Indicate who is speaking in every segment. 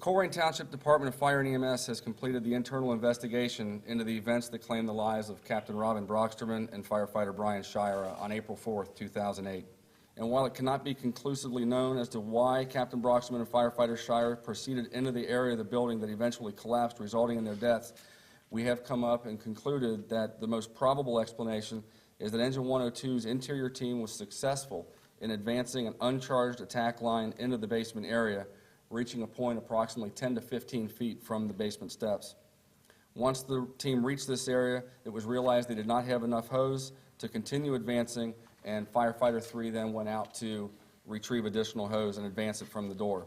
Speaker 1: Colerain Township Department of Fire and EMS has completed the internal investigation into the events that claimed the lives of Captain Robin Broxter and firefighter Brian Schira on April 4, 2008. And while it cannot be conclusively known as to why Captain Broxter and firefighter Schira proceeded into the area of the building that eventually collapsed, resulting in their deaths, we have come up and concluded that the most probable explanation is that Engine 102's interior team was successful in advancing an uncharged attack line into the basement area, reaching a point approximately 10 to 15 feet from the basement steps. Once the team reached this area, it was realized they did not have enough hose to continue advancing, and firefighter 3 then went out to retrieve additional hose and advance it from the door.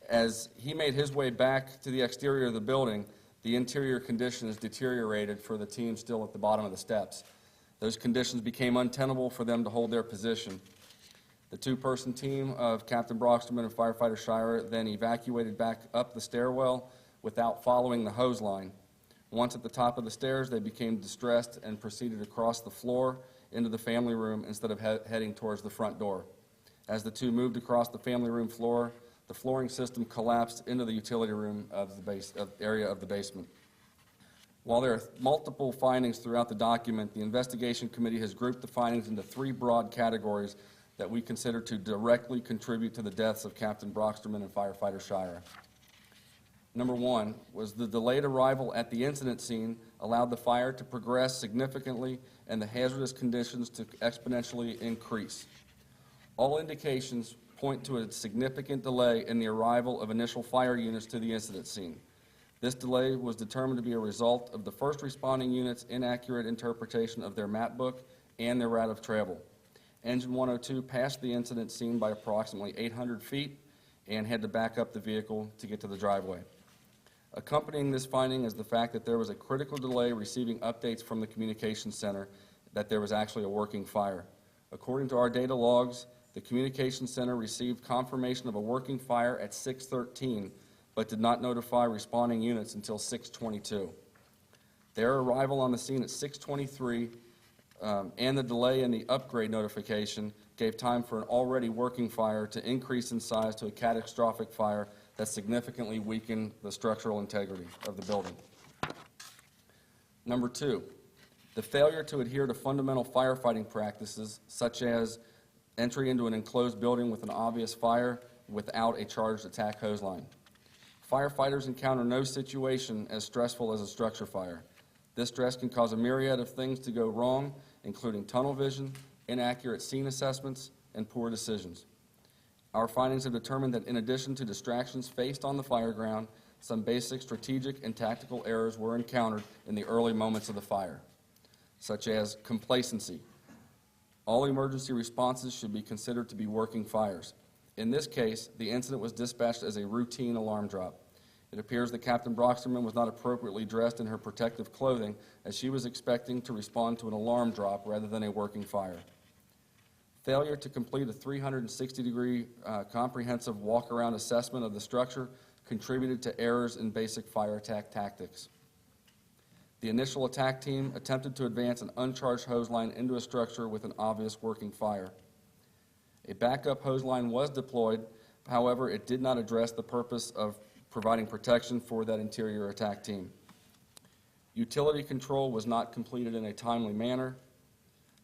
Speaker 1: As he made his way back to the exterior of the building, the interior conditions deteriorated for the team still at the bottom of the steps. Those conditions became untenable for them to hold their position. The two-person team of Captain Broxter and firefighter Schira then evacuated back up the stairwell without following the hose line. Once at the top of the stairs, they became distressed and proceeded across the floor into the family room instead of heading towards the front door. As the two moved across the family room floor, the flooring system collapsed into the utility room of the area of the basement. While there are multiple findings throughout the document, the investigation committee has grouped the findings into three broad categories that we consider to directly contribute to the deaths of Captain Broxter and firefighter Schira. Number one was the delayed arrival at the incident scene allowed the fire to progress significantly and the hazardous conditions to exponentially increase. All indications point to a significant delay in the arrival of initial fire units to the incident scene. This delay was determined to be a result of the first responding units' inaccurate interpretation of their map book and their route of travel. Engine 102 passed the incident scene by approximately 800 feet and had to back up the vehicle to get to the driveway. Accompanying this finding is the fact that there was a critical delay receiving updates from the communications center that there was actually a working fire. According to our data logs, the communications center received confirmation of a working fire at 6:13, but did not notify responding units until 6:22. Their arrival on the scene at 6:23 and the delay in the upgrade notification gave time for an already working fire to increase in size to a catastrophic fire that significantly weakened the structural integrity of the building. Number two, the failure to adhere to fundamental firefighting practices, such as entry into an enclosed building with an obvious fire without a charged attack hose line. Firefighters encounter no situation as stressful as a structure fire. This stress can cause a myriad of things to go wrong, including tunnel vision, inaccurate scene assessments, and poor decisions. Our findings have determined that in addition to distractions faced on the fire ground, some basic strategic and tactical errors were encountered in the early moments of the fire, such as complacency. All emergency responses should be considered to be working fires. In this case, the incident was dispatched as a routine alarm drop. It appears that Captain Broxter was not appropriately dressed in her protective clothing, as she was expecting to respond to an alarm drop rather than a working fire. Failure to complete a 360-degree comprehensive walk-around assessment of the structure contributed to errors in basic fire attack tactics. The initial attack team attempted to advance an uncharged hose line into a structure with an obvious working fire. A backup hose line was deployed, however, it did not address the purpose of providing protection for that interior attack team. Utility control was not completed in a timely manner.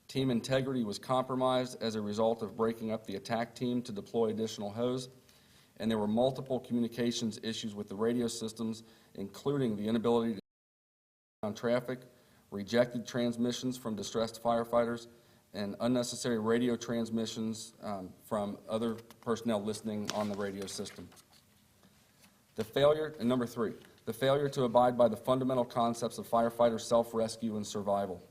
Speaker 1: Team integrity was compromised as a result of breaking up the attack team to deploy additional hose, and there were multiple communications issues with the radio systems, including the inability to on traffic, rejected transmissions from distressed firefighters, and unnecessary radio transmissions from other personnel listening on the radio system. The failure, and number three, the failure to abide by the fundamental concepts of firefighter self-rescue and survival,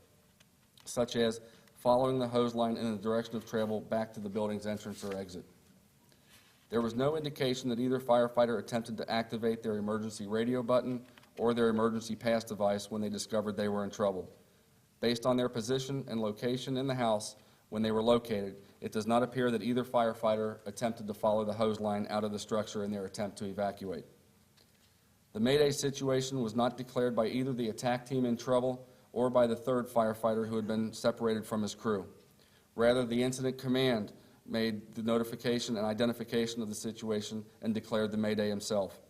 Speaker 1: such as following the hose line in the direction of travel back to the building's entrance or exit. There was no indication that either firefighter attempted to activate their emergency radio button or their emergency pass device when they discovered they were in trouble. Based on their position and location in the house when they were located, it does not appear that either firefighter attempted to follow the hose line out of the structure in their attempt to evacuate. The Mayday situation was not declared by either the attack team in trouble or by the third firefighter who had been separated from his crew. Rather, the incident command made the notification and identification of the situation and declared the Mayday himself.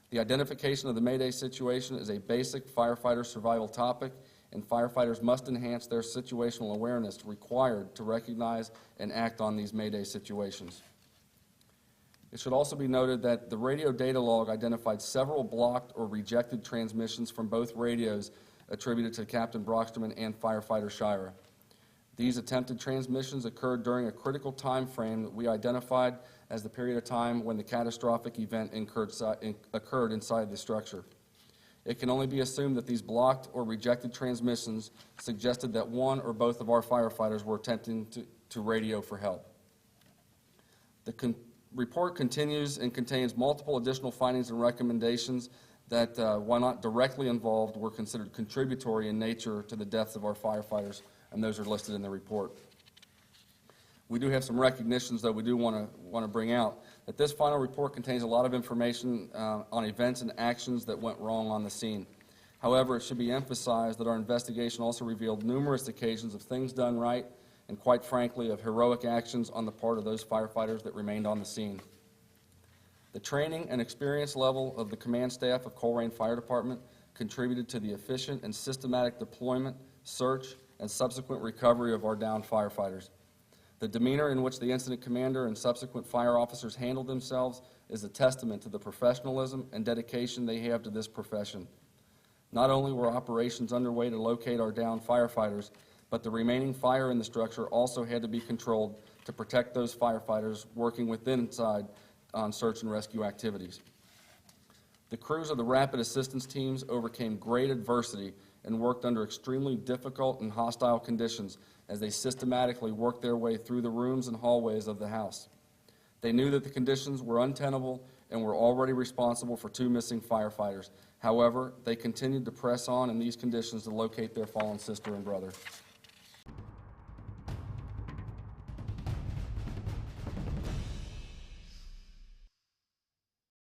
Speaker 1: The identification of the Mayday situation is a basic firefighter survival topic, and firefighters must enhance their situational awareness required to recognize and act on these Mayday situations. It should also be noted that the radio data log identified several blocked or rejected transmissions from both radios attributed to Captain Broxterman and firefighter Schira. These attempted transmissions occurred during a critical time frame that we identified as the period of time when the catastrophic event occurred inside the structure. It can only be assumed that these blocked or rejected transmissions suggested that one or both of our firefighters were attempting to radio for help. The report continues and contains multiple additional findings and recommendations that, while not directly involved, were considered contributory in nature to the deaths of our firefighters, and those are listed in the report. We do have some recognitions, though, we do want to bring out that this final report contains a lot of information on events and actions that went wrong on the scene. However, it should be emphasized that our investigation also revealed numerous occasions of things done right and, quite frankly, of heroic actions on the part of those firefighters that remained on the scene. The training and experience level of the command staff of Colerain Fire Department contributed to the efficient and systematic deployment, search, and subsequent recovery of our downed firefighters. The demeanor in which the incident commander and subsequent fire officers handled themselves is a testament to the professionalism and dedication they have to this profession. Not only were operations underway to locate our downed firefighters, but the remaining fire in the structure also had to be controlled to protect those firefighters working within inside on search and rescue activities. The crews of the rapid assistance teams overcame great adversity and worked under extremely difficult and hostile conditions as they systematically worked their way through the rooms and hallways of the house. They knew that the conditions were untenable and were already responsible for 2 missing firefighters. However, they continued to press on in these conditions to locate their fallen sister and brother.